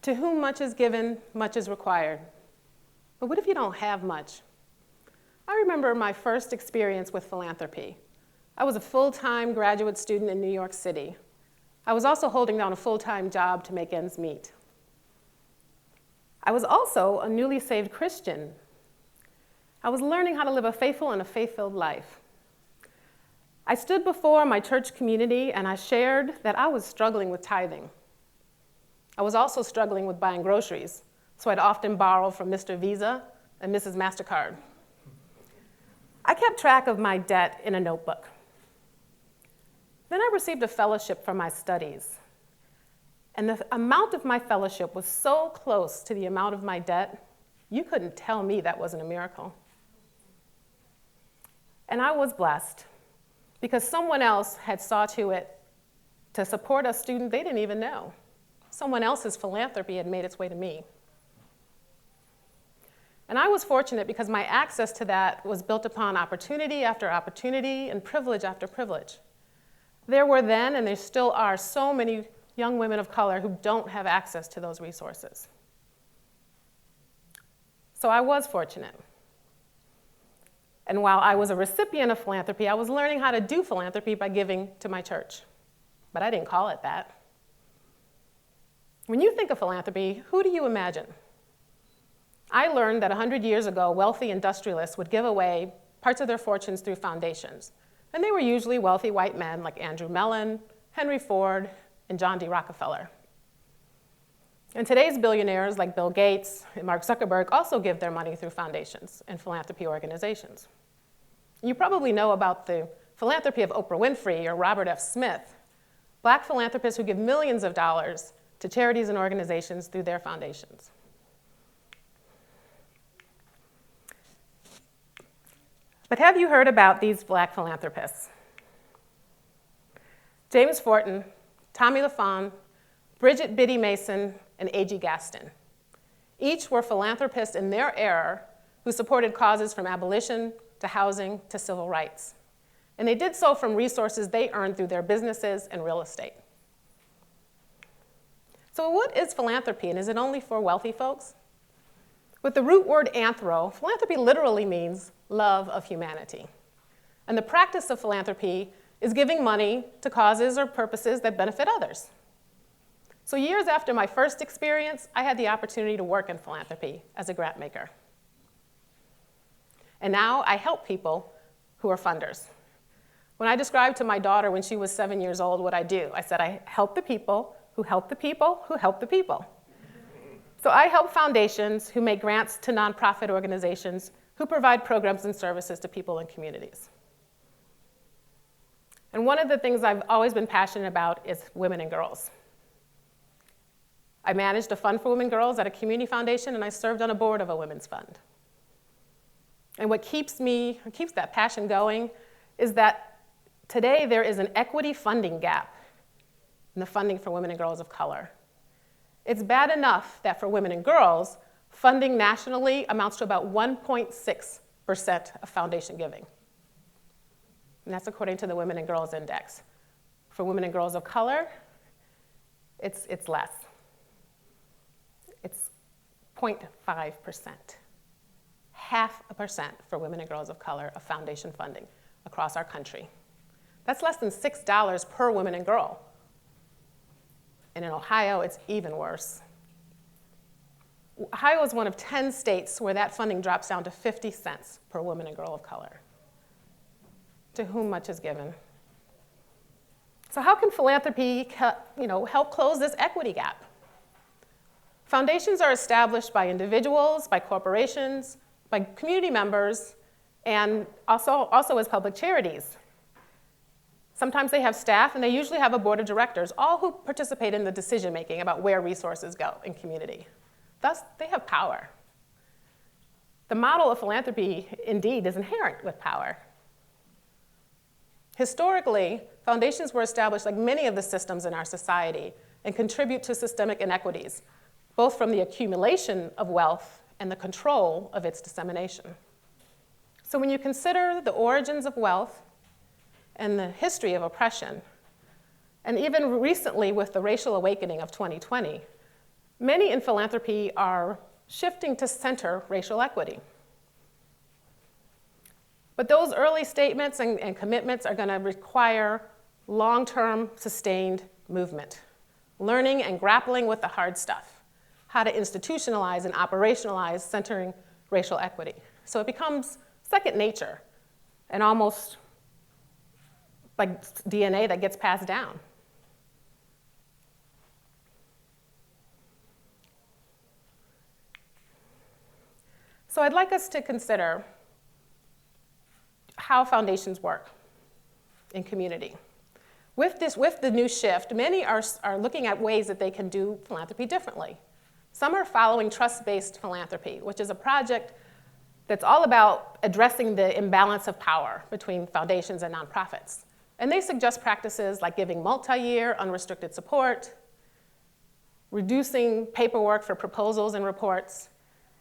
To whom much is given, much is required. But what if you don't have much? I remember my first experience with philanthropy. I was a full-time graduate student in New York City. I was also holding down a full-time job to make ends meet. I was also a newly saved Christian. I was learning how to live a faithful and a faith-filled life. I stood before my church community and I shared that I was struggling with tithing. I was also struggling with buying groceries, so I'd often borrow from Mr. Visa and Mrs. MasterCard. I kept track of my debt in a notebook. Then I received a fellowship for my studies. And the amount of my fellowship was so close to the amount of my debt, you couldn't tell me that wasn't a miracle. And I was blessed because someone else had saw to it to support a student they didn't even know. Someone else's philanthropy had made its way to me. And I was fortunate because my access to that was built upon opportunity after opportunity and privilege after privilege. There were then, and there still are, so many young women of color who don't have access to those resources. So I was fortunate. And while I was a recipient of philanthropy, I was learning how to do philanthropy by giving to my church. But I didn't call it that. When you think of philanthropy, who do you imagine? I learned that 100 years ago, wealthy industrialists would give away parts of their fortunes through foundations. And they were usually wealthy white men like Andrew Mellon, Henry Ford, and John D. Rockefeller. And today's billionaires like Bill Gates and Mark Zuckerberg also give their money through foundations and philanthropy organizations. You probably know about the philanthropy of Oprah Winfrey or Robert F. Smith, Black philanthropists who give millions of dollars to charities and organizations through their foundations. But have you heard about these Black philanthropists? James Fortin, Tommy LaFawn, Bridget Biddy Mason, and A.G. Gaston. Each were philanthropists in their era who supported causes from abolition to housing to civil rights. And they did so from resources they earned through their businesses and real estate. So what is philanthropy, and is it only for wealthy folks? With the root word anthro, philanthropy literally means love of humanity. And the practice of philanthropy is giving money to causes or purposes that benefit others. So years after my first experience, I had the opportunity to work in philanthropy as a grant maker. And now I help people who are funders. When I described to my daughter when she was 7 years old what I do, I said I help the people who help the people who help the people. So I help foundations who make grants to nonprofit organizations who provide programs and services to people and communities. And one of the things I've always been passionate about is women and girls. I managed a fund for women and girls at a community foundation, and I served on a board of a women's fund. And what keeps that passion going is that today there is an equity funding gap in the funding for women and girls of color. It's bad enough that for women and girls, funding nationally amounts to about 1.6% of foundation giving. And that's according to the Women and Girls Index. For women and girls of color, it's less. It's 0.5%. 0.5% for women and girls of color of foundation funding across our country. That's less than $6 per woman and girl. And in Ohio, it's even worse. Ohio is one of 10 states where that funding drops down to 50 cents per woman and girl of color. To whom much is given. So how can philanthropy help close this equity gap? Foundations are established by individuals, by corporations, by community members, and also as public charities. Sometimes they have staff, and they usually have a board of directors, all who participate in the decision-making about where resources go in community. Thus, they have power. The model of philanthropy, indeed, is inherent with power. Historically, foundations were established like many of the systems in our society and contribute to systemic inequities, both from the accumulation of wealth and the control of its dissemination. So when you consider the origins of wealth and the history of oppression, and even recently with the racial awakening of 2020, Many in philanthropy are shifting to center racial equity. But those early statements and commitments are going to require long-term sustained movement, learning and grappling with the hard stuff, how to institutionalize and operationalize centering racial equity. So it becomes second nature and almost like DNA that gets passed down. So I'd like us to consider how foundations work in community. With the new shift, many are looking at ways that they can do philanthropy differently. Some are following trust-based philanthropy, which is a project that's all about addressing the imbalance of power between foundations and nonprofits. And they suggest practices like giving multi-year unrestricted support, reducing paperwork for proposals and reports,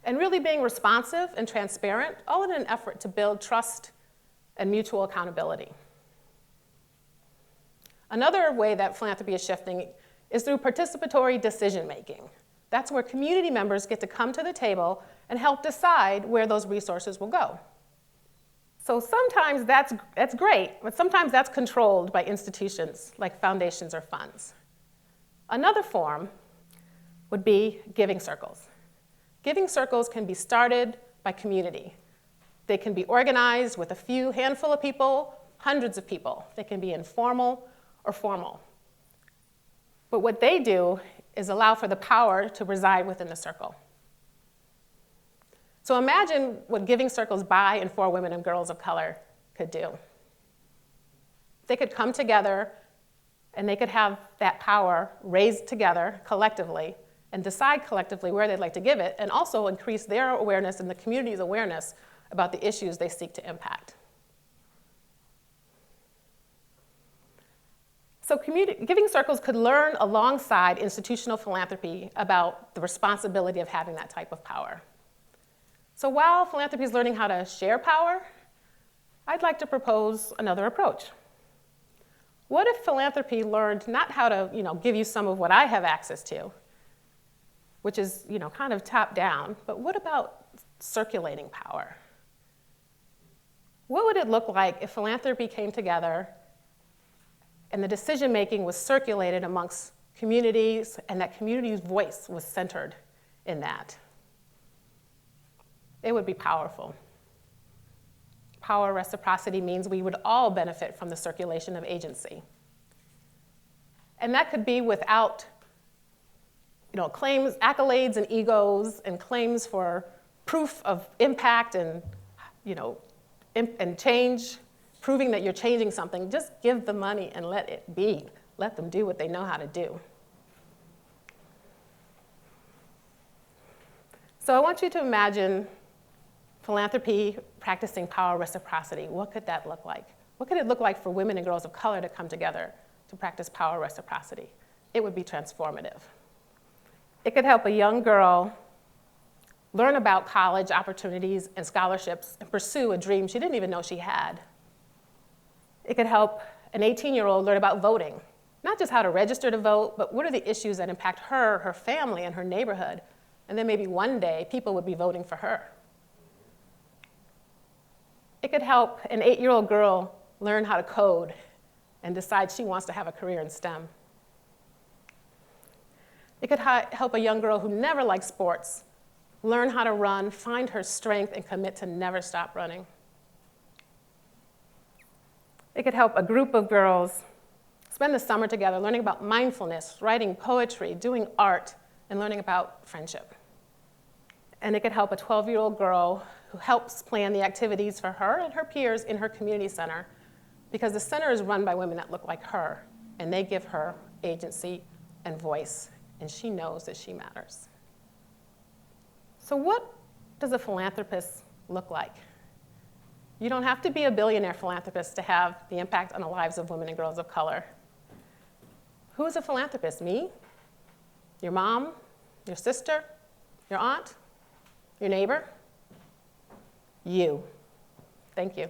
and really being responsive and transparent, all in an effort to build trust and mutual accountability. Another way that philanthropy is shifting is through participatory decision-making. That's where community members get to come to the table and help decide where those resources will go. So sometimes that's great, but sometimes that's controlled by institutions like foundations or funds. Another form would be giving circles. Giving circles can be started by community. They can be organized with a handful of people, hundreds of people. They can be informal or formal. But what they do is allow for the power to reside within the circle. So imagine what giving circles by and for women and girls of color could do. They could come together and they could have that power raised together collectively and decide collectively where they'd like to give it, and also increase their awareness and the community's awareness about the issues they seek to impact. So giving circles could learn alongside institutional philanthropy about the responsibility of having that type of power. So while philanthropy is learning how to share power, I'd like to propose another approach. What if philanthropy learned not how to give you some of what I have access to, which is kind of top down, but what about circulating power? What would it look like if philanthropy came together and the decision-making was circulated amongst communities and that community's voice was centered in that? It would be powerful. Power reciprocity means we would all benefit from the circulation of agency. And that could be without claims, accolades, and egos, and claims for proof of impact and change, proving that you're changing something. Just give the money and let it be. Let them do what they know how to do. So I want you to imagine philanthropy practicing power reciprocity. What could that look like? What could it look like for women and girls of color to come together to practice power reciprocity? It would be transformative. It could help a young girl learn about college opportunities and scholarships and pursue a dream she didn't even know she had. It could help an 18-year-old learn about voting, not just how to register to vote, but what are the issues that impact her, her family, and her neighborhood. And then maybe one day people would be voting for her. It could help an 8-year-old girl learn how to code and decide she wants to have a career in STEM. It could help a young girl who never liked sports learn how to run, find her strength, and commit to never stop running. It could help a group of girls spend the summer together learning about mindfulness, writing poetry, doing art, and learning about friendship. And it could help a 12-year-old girl who helps plan the activities for her and her peers in her community center, because the center is run by women that look like her, and they give her agency and voice, and she knows that she matters. So what does a philanthropist look like? You don't have to be a billionaire philanthropist to have the impact on the lives of women and girls of color. Who is a philanthropist? Me? Your mom? Your sister? Your aunt? Your neighbor? You. Thank you.